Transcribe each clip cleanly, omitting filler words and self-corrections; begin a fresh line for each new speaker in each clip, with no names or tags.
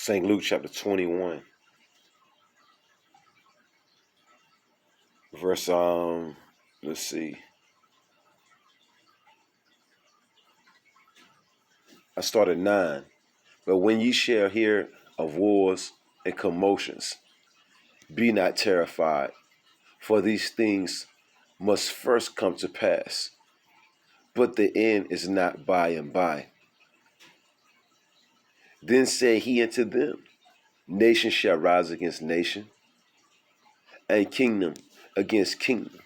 St. Luke chapter 21. Verse, let's see. I started 9. But when ye shall hear of wars and commotions, be not terrified, for these things must first come to pass, but the end is not by and by. Then said he unto them, Nation shall rise against nation, and kingdom against kingdom,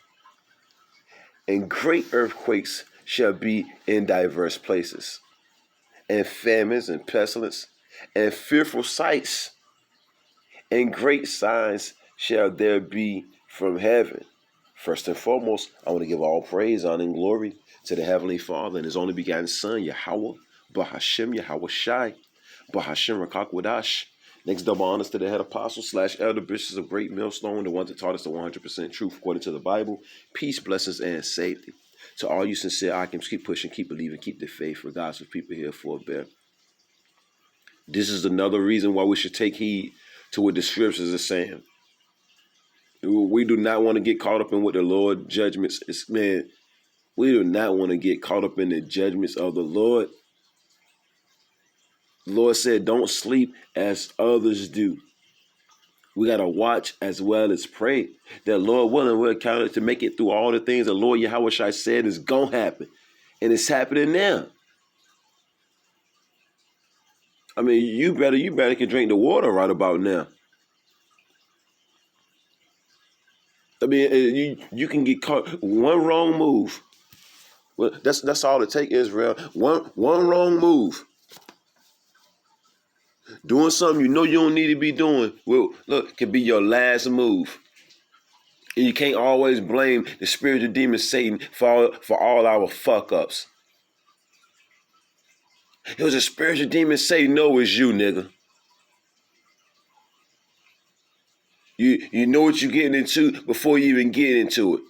and great earthquakes shall be in diverse places, and famines and pestilence, and fearful sights, and great signs shall there be from heaven. First and foremost, I want to give all praise, honor, and glory to the Heavenly Father and His only begotten Son, Yahweh, Bahashem, Yahweh Shai, Bahashem Rakakwadash. Next, double honors to the head apostles / elder bishops of Great Millstone, the ones that taught us the 100% truth according to the Bible. Peace, blessings, and safety. To all you sincere Akims, keep pushing, keep believing, keep the faith, for God's people here for a bit. This is another reason why we should take heed to what the scriptures are saying. We do not want to get caught up in what the Lord judgments is, man. We do not want to get caught up in the judgments of the Lord. The Lord said, don't sleep as others do. We got to watch as well as pray. That Lord willing, we're counted to make it through all the things the Lord Yahweh Shai said is going to happen. And it's happening now. I mean, you better can drink the water right about now. I mean, you can get caught one wrong move. Well, that's all it takes, Israel. One wrong move. Doing something you know you don't need to be doing. Well, look, it can be your last move. And you can't always blame the spiritual demon Satan for all our fuck ups. It was a spiritual demon Satan. No, it's you, nigga. You know what you're getting into before you even get into it.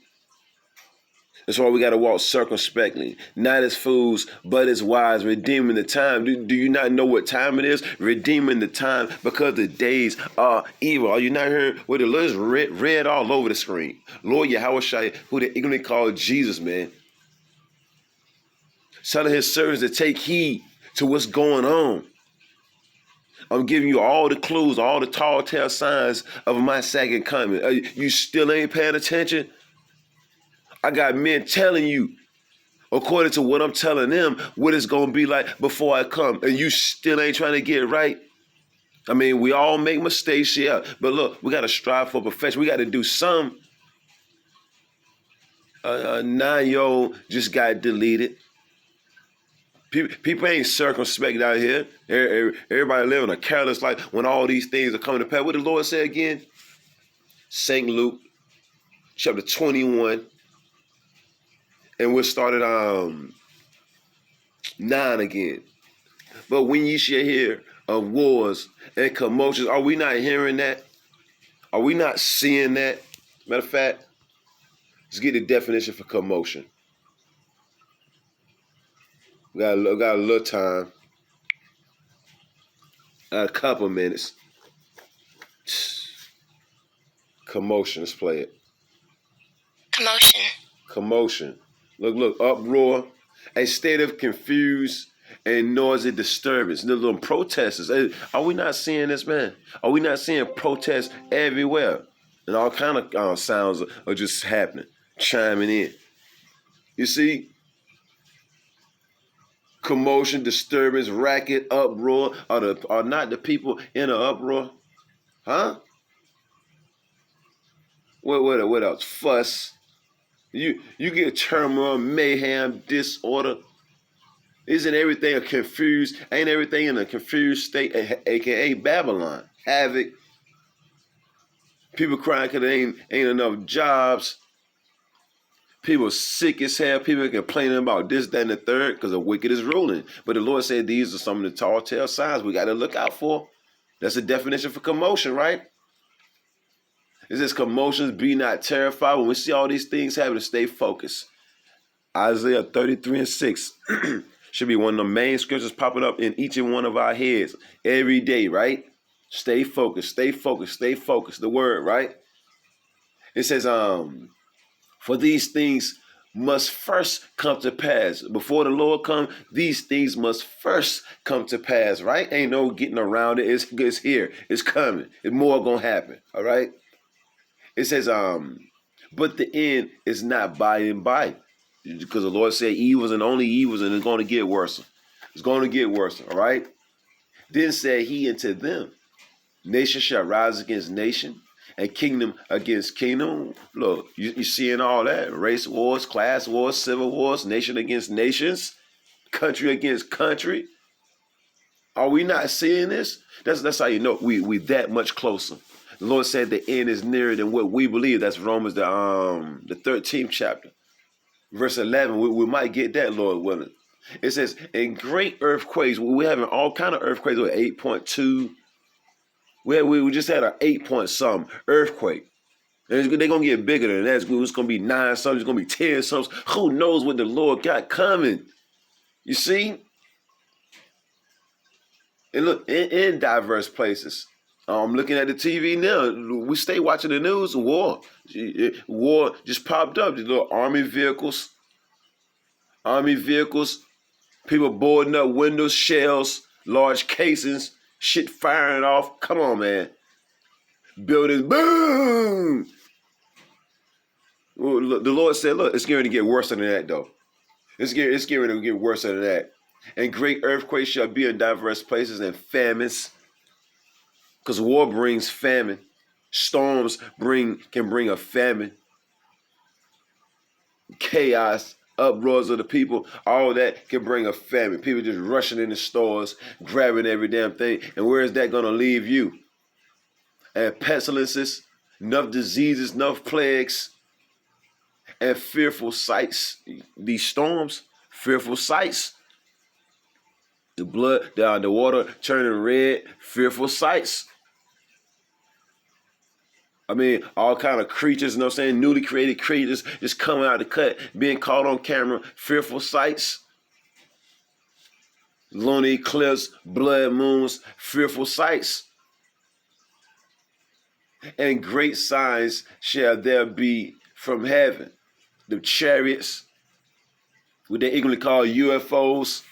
That's why we got to walk circumspectly, not as fools, but as wise, redeeming the time. Do you not know what time it is? Redeeming the time because the days are evil. Are you not hearing what the Lord is read all over the screen? Lord Yahweh Shai, who they ignorantly call Jesus, man. Telling his servants to take heed to what's going on. I'm giving you all the clues, all the tall tale signs of my second coming. You still ain't paying attention? I got men telling you, according to what I'm telling them, what it's going to be like before I come. And you still ain't trying to get it right? I mean, we all make mistakes, yeah. But look, we got to strive for perfection. We got to do some. A 9-year-old just got deleted. People ain't circumspect out here. Everybody living a careless life when all these things are coming to pass. What did the Lord say again? St. Luke, chapter 21. And we'll start at 9 again. But when ye shall hear of wars and commotions, are we not hearing that? Are we not seeing that? Matter of fact, let's get the definition for commotion. We got a little time. A couple minutes. Commotion, let's play it. Commotion. Look, uproar, a state of confused and noisy disturbance. The little protesters. Are we not seeing this, man? Are we not seeing protests everywhere? And all kind of sounds are just happening, chiming in. You see? Commotion, disturbance, racket, uproar. Are not the people in an uproar? Huh? What else? Fuss. You get turmoil, mayhem, disorder. Isn't everything confused? Ain't everything in a confused state, aka Babylon? Havoc. People crying because there ain't enough jobs. People sick as hell. People complaining about this, that, and the third because the wicked is ruling. But the Lord said these are some of the tall tale signs we got to look out for. That's the definition for commotion, right? It says commotions, be not terrified. When we see all these things happen, stay focused. Isaiah 33:6 should be one of the main scriptures popping up in each and one of our heads every day, right? Stay focused, stay focused, stay focused. The word, right? It says, for these things must first come to pass. Before the Lord come, these things must first come to pass, right? Ain't no getting around it. It's here. It's coming. It's more gonna happen. All right. It says, but the end is not by and by. Because the Lord said evils and only evils, and it's going to get worse. It's going to get worse. All right. Then said he unto them, nation shall rise against nation, and kingdom against kingdom. Look, you seeing all that? Race wars, class wars, civil wars, nation against nations, country against country. Are we not seeing this? That's how you know we that much closer. The Lord said the end is nearer than what we believe. That's Romans the 13th chapter, verse 11. We might get that, Lord willing. It says, in great earthquakes, we're having all kind of earthquakes with 8.2. We just had an 8 point something earthquake. They're going to get bigger than that. It's going to be 9 something. It's going to be 10 something. Who knows what the Lord got coming? You see? And look, in diverse places. I'm looking at the TV now. We stay watching the news. War just popped up. These little army vehicles, people boarding up windows, shells, large casings, shit firing off. Come on, man. Buildings, boom. Well, look, the Lord said, look, it's going to get worse than that, though. It's going to get worse than that. And great earthquakes shall be in diverse places, and famines. Because war brings famine. Storms can bring a famine. Chaos, uproars of the people, all that can bring a famine. People just rushing in the stores, grabbing every damn thing. And where is that going to leave you? And pestilences, enough diseases, enough plagues, and fearful sights. These storms, fearful sights. The blood, the water turning red, fearful sights. I mean, all kind of creatures, you know what I'm saying? Newly created creatures just coming out of the cut, being caught on camera, fearful sights. Lunar eclipse, blood moons, fearful sights. And great signs shall there be from heaven. The chariots, what they ignorantly call UFOs.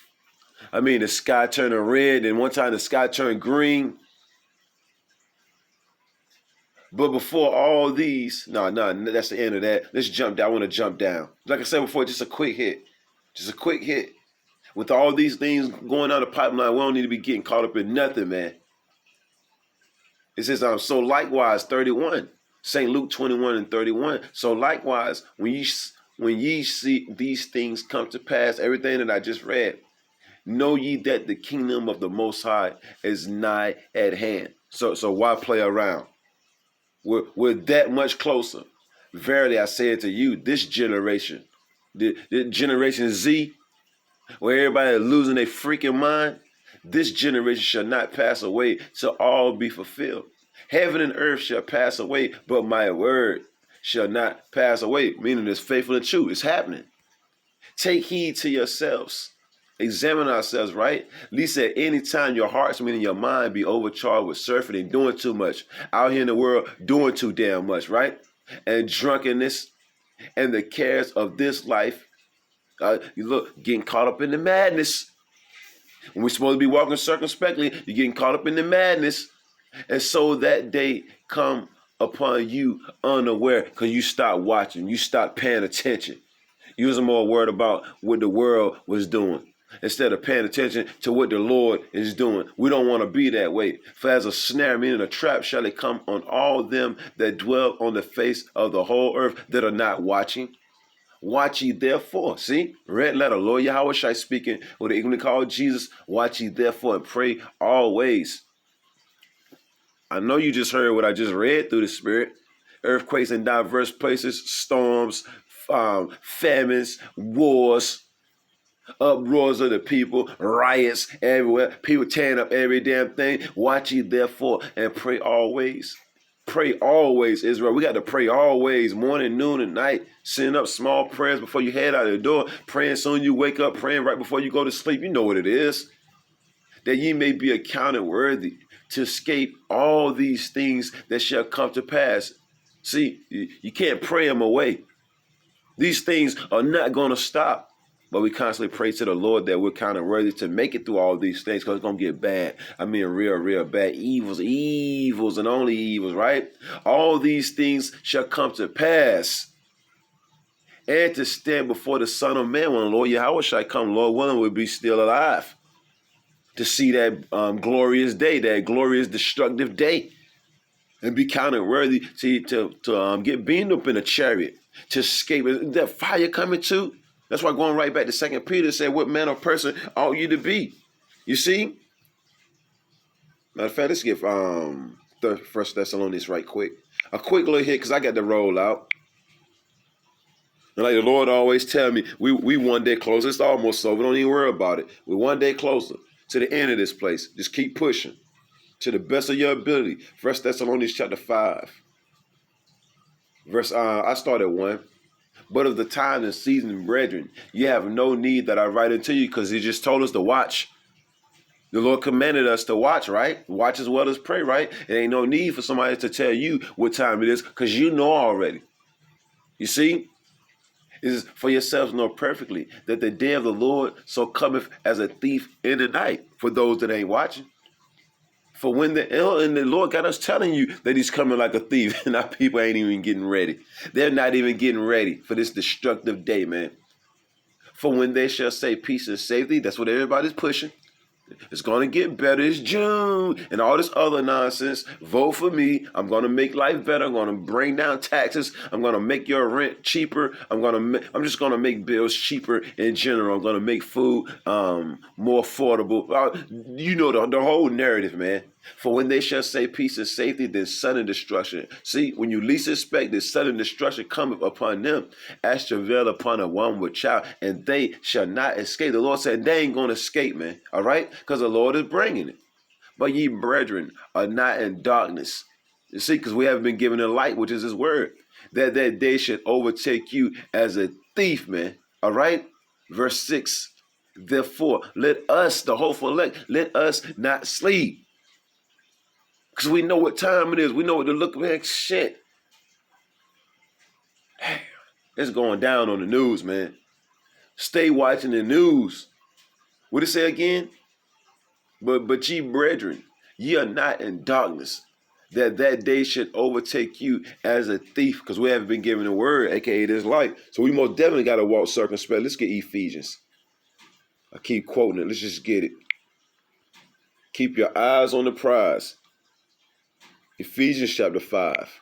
I mean, the sky turning red, and one time the sky turned green. But before all these, no, that's the end of that. Let's jump down. I want to jump down. Like I said before, just a quick hit. Just a quick hit. With all these things going down the pipeline, we don't need to be getting caught up in nothing, man. It says, so likewise, 31. St. Luke 21 and 31. So likewise, when ye see these things come to pass, everything that I just read, know ye that the kingdom of the Most High is nigh at hand. So why play around? We're that much closer. Verily, I say it to you, this generation, the generation Z, where everybody is losing their freaking mind, this generation shall not pass away till all be fulfilled. Heaven and earth shall pass away, but my word shall not pass away, meaning it's faithful and true. It's happening. Take heed to yourselves. Examine ourselves, right? At least at any time your hearts, meaning your mind, be overcharged with surfing and doing too much. Out here in the world, doing too damn much, right? And drunkenness and the cares of this life. You look, getting caught up in the madness. When we're supposed to be walking circumspectly, you're getting caught up in the madness. And so that day come upon you unaware because you stop watching, you stop paying attention. You was more worried about what the world was doing instead of paying attention to what the Lord is doing. We don't want to be that way. For as a snare, meaning a trap, shall it come on all them that dwell on the face of the whole earth that are not watching. Watch ye therefore. See? Red letter, Lord Yahweh Shai speaking, what they even call Jesus. Watch ye therefore and pray always. I know you just heard what I just read through the Spirit. Earthquakes in diverse places, storms, famines, wars, uproars of the people, riots everywhere, people tearing up every damn thing. Watch ye therefore and pray always. Pray always, Israel. We got to pray always, morning, noon, and night. Send up small prayers before you head out the door. Praying soon you wake up, praying right before you go to sleep. You know what it is. that ye may be accounted worthy to escape all these things that shall come to pass. See, you can't pray them away. These things are not going to stop. But we constantly pray to the Lord that we're kind of worthy to make it through all these things, because it's going to get bad. I mean, real bad. Evils, and only evils, right? All these things shall come to pass. And to stand before the Son of Man when the Lord Yahweh shall come, Lord willing, we'll be still alive to see that glorious day, that glorious destructive day, and be counted worthy to get beamed up in a chariot, to escape. That fire coming too. That's why going right back to 2 Peter said, what manner of person ought you to be? You see? Matter of fact, let's get 1 Thessalonians right quick. A quick little hit, because I got to roll out. And like the Lord always tell me, we one day closer. It's almost over. Don't even worry about it. We're one day closer to the end of this place. Just keep pushing to the best of your ability. 1 Thessalonians chapter 5. I started 1. But of the time and season, brethren, you have no need that I write unto you, because he just told us to watch. The Lord commanded us to watch, right? Watch as well as pray, right? It ain't no need for somebody to tell you what time it is, because you know already. You see? It is for yourselves know perfectly that the day of the Lord so cometh as a thief in the night, for those that ain't watching. For when the Lord got us telling you that he's coming like a thief, and our people ain't even getting ready. They're not even getting ready for this destructive day, man. For when they shall say peace and safety, that's what everybody's pushing. It's going to get better. It's June and all this other nonsense. Vote for me. I'm going to make life better. I'm going to bring down taxes. I'm going to make your rent cheaper. I'm just going to make bills cheaper in general. I'm going to make food more affordable. You know the whole narrative, man. For when they shall say peace and safety, then sudden destruction. See, when you least expect this, sudden destruction cometh upon them, as travail upon a woman with child, and they shall not escape. The Lord said they ain't going to escape, man. All right? Because the Lord is bringing it. But ye brethren are not in darkness. You see, because we haven't been given the light, which is his word. That day should overtake you as a thief, man. All right? Verse 6. Therefore, let us, the hopeful elect, let us not sleep. Because we know what time it is. We know what to look like. Shit. It's going down on the news, man. Stay watching the news. What it say again? But ye brethren, ye are not in darkness, that day should overtake you as a thief, because we haven't been given the word, aka this light. So we most definitely got to walk circumspect. Let's get Ephesians. I keep quoting it. Let's just get it. Keep your eyes on the prize. Ephesians chapter 5.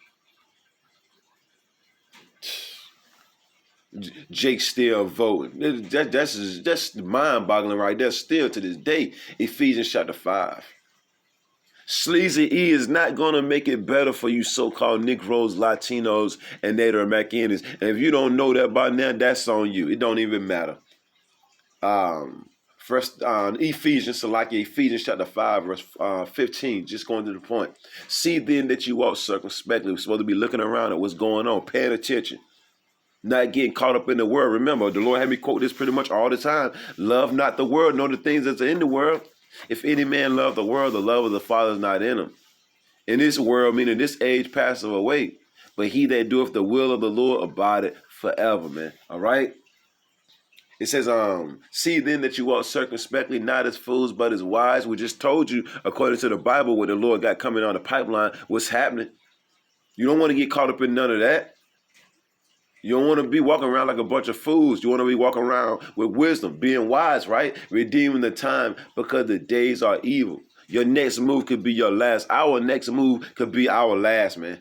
Jake's still voting. That's mind-boggling right there. Still to this day. Ephesians chapter 5. Sleazy E is not going to make it better for you so-called Negroes, Latinos, and Native Americans. And if you don't know that by now, that's on you. It don't even matter. Ephesians chapter 5, verse 15, just going to the point. See then that you walk circumspectly. We're supposed to be looking around at what's going on, paying attention, not getting caught up in the world. Remember, the Lord had me quote this pretty much all the time. Love not the world, nor the things that's in the world. If any man love the world, the love of the Father is not in him. In this world, meaning this age, passeth away. But he that doeth the will of the Lord abideth forever, man. All right? It says, see then that you walk circumspectly, not as fools, but as wise. We just told you, according to the Bible, what the Lord got coming on the pipeline, what's happening. You don't want to get caught up in none of that. You don't want to be walking around like a bunch of fools. You want to be walking around with wisdom, being wise, right? Redeeming the time, because the days are evil. Your next move could be your last. Our next move could be our last, man.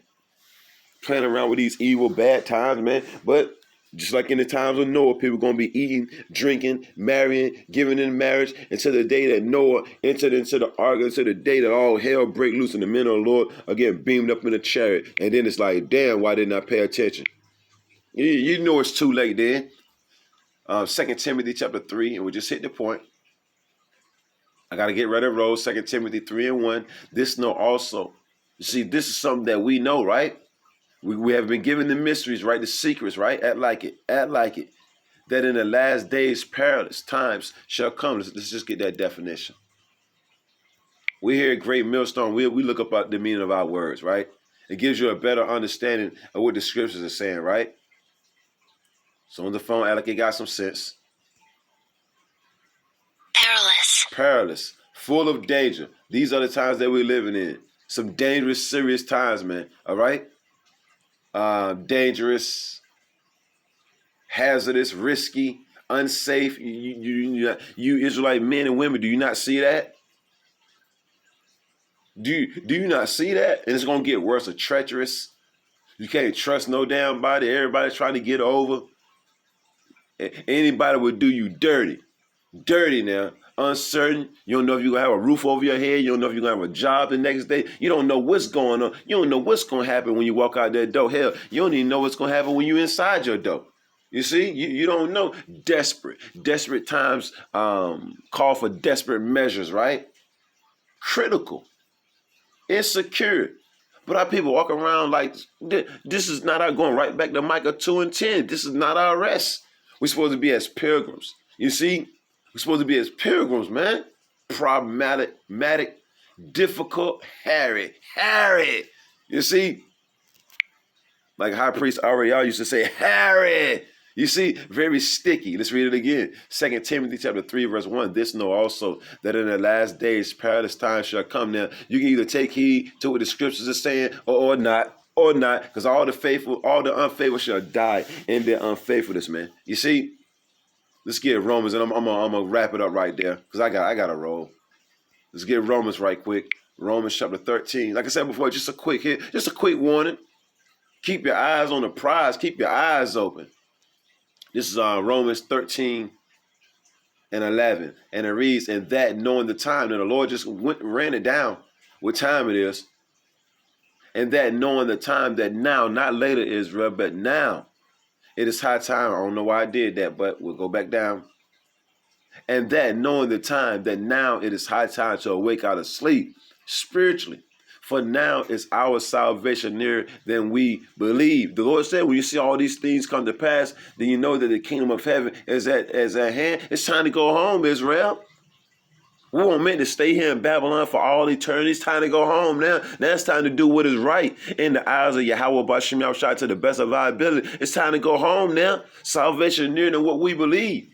Playing around with these evil, bad times, man. But just like in the times of Noah, people are going to be eating, drinking, marrying, giving in marriage until the day that Noah entered into the ark, until the day that all hell break loose and the men of the Lord are getting beamed up in a chariot. And then it's like, damn, why didn't I pay attention? You know it's too late then. 2 Timothy chapter 3, and we just hit the point. I got to get ready to roll. 2 Timothy 3 and 1. This know also. You see, this is something that we know, right? We have been given the mysteries, right? The secrets, right? Act like it. Act like it. That in the last days, perilous times shall come. Let's just get that definition. We hear great millstone. We look up the meaning of our words, right? It gives you a better understanding of what the scriptures are saying, right? So on the phone, act like it got some sense.
Perilous.
Perilous. Full of danger. These are the times that we're living in. Some dangerous, serious times, man. All right? Dangerous, hazardous, risky, unsafe. You Israelite men and women, do you not see that? Do you not see that? And it's going to get worse. A treacherous. You can't trust no damn body. Everybody's trying to get over. Anybody would do you dirty. Dirty now. Uncertain. You don't know if you're going to have a roof over your head. You don't know if you're going to have a job the next day. You don't know what's going on. You don't know what's going to happen when you walk out that door. Hell, you don't even know what's going to happen when you're inside your door. You see, you don't know. Desperate times call for desperate measures, right? Critical. Insecure. But our people walk around like this is not our going right back to Micah 2:10. This is not our rest. We're supposed to be as pilgrims. You see, we're supposed to be as pilgrims, man. Problematic, difficult, harry. You see, like High Priest Ariel used to say, harry. You see, very sticky. Let's read it again. 2 Timothy chapter 3, verse 1. This know also that in the last days perilous times shall come. Now, you can either take heed to what the scriptures are saying or not, because all the unfaithful shall die in their unfaithfulness, man. You see, let's get Romans, and I'm gonna wrap it up right there, because I got to roll. Let's get Romans right quick. Romans chapter 13. Like I said before, just a quick hit, just a quick warning. Keep your eyes on the prize. Keep your eyes open. This is Romans 13 and 11. And it reads, and that knowing the time, and the Lord just ran it down what time it is. And that knowing the time, that now, not later Israel, but now, it is high time. I don't know why I did that, but we'll go back down. And that knowing the time, that now it is high time to awake out of sleep spiritually. For now is our salvation nearer than we believe. The Lord said, when you see all these things come to pass, then you know that the kingdom of heaven is at hand. It's time to go home, Israel. We weren't meant to stay here in Babylon for all eternity. It's time to go home now. Now it's time to do what is right in the eyes of Yahweh B'Shem Yahushua to the best of our ability. It's time to go home now. Salvation nearer than what we believe.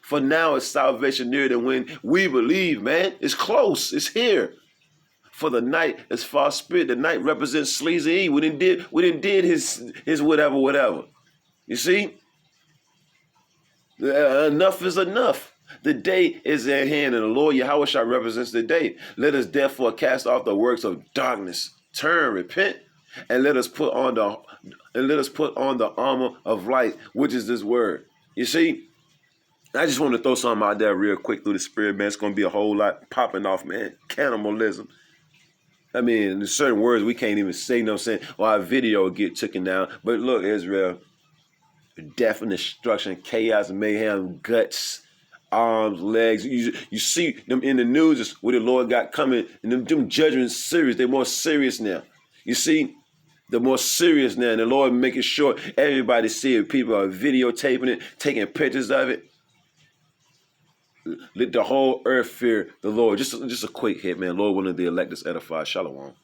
For now is salvation nearer than when we believe, man. It's close. It's here. For the night is far spent. The night represents sleazy Eve. We didn't did his whatever. You see? Enough is enough. The day is at hand, and the Lord Yahushua represents the day. Let us therefore cast off the works of darkness. Turn, repent, and let us put on the armor of light, which is this word. You see? I just want to throw something out there real quick through the spirit, man. It's going to be a whole lot popping off, man. Cannibalism. I mean, there's certain words we can't even say, you know what I'm saying? Or our video will get taken down. But look, Israel, death and destruction, chaos, mayhem, guts, arms, legs. You see them in the news, is what the Lord got coming. And them judgments serious. They're more serious now. You see? They're more serious now. And the Lord making sure everybody see it. People are videotaping it, taking pictures of it. Let the whole earth fear the Lord. Just a quick hit, man. Lord, one of the elect is edified. Shalom.